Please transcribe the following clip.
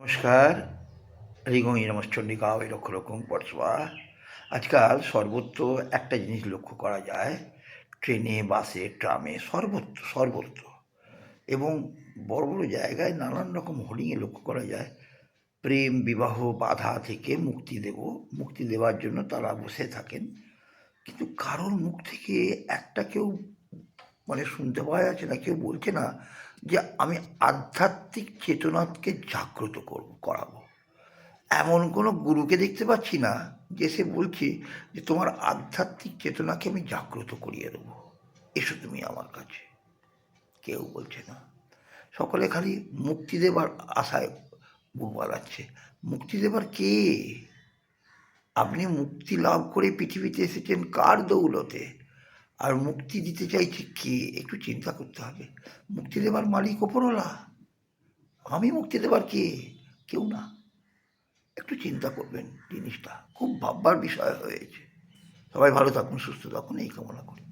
নমস্কার। হরিগৌরী নমশ্চণ্ডিকা বৈরক্ষরকম পরশবা। আজকাল সর্বত্র একটা জিনিস লক্ষ্য করা যায়, ট্রেনে, বাসে, ট্রামে, সর্বত্র এবং বড় বড় জায়গায় নানান রকম হোর্ডিংয়ে লক্ষ্য করা যায়, প্রেম বিবাহ বাধা থেকে মুক্তি দেওয়ার জন্য তারা বসে থাকেন। কিন্তু কারোর মুখ থেকে একটা কেউ শুনতে পাওয়া যাচ্ছে না, কেউ বলছে না যে আমি আধ্যাত্মিক চেতনাকে জাগ্রত করাবো। এমন কোনো গুরুকে দেখতে পাচ্ছি না যে সে বলছে যে তোমার আধ্যাত্মিক চেতনাকে আমি জাগ্রত করিয়ে দেবো, এসো তুমি আমার কাছে। কেউ বলছে না। সকলে খালি মুক্তি দেবার আশায় বুক বাড়াচ্ছে। মুক্তি দেবার কে? আপনি মুক্তি লাভ করে পৃথিবীতে এসেছেন কার দৌলতে? আর মুক্তি দিতে চাইছে কে? একটু চিন্তা করতে হবে। মুক্তি দেবার মালিক ওপরওয়ালা। আমি মুক্তি দেবার কে? কেউ না। একটু চিন্তা করবেন, জিনিসটা খুব ভাববার বিষয় হয়েছে। সবাই ভালো থাকুন, সুস্থ থাকুন, এই কামনা করি।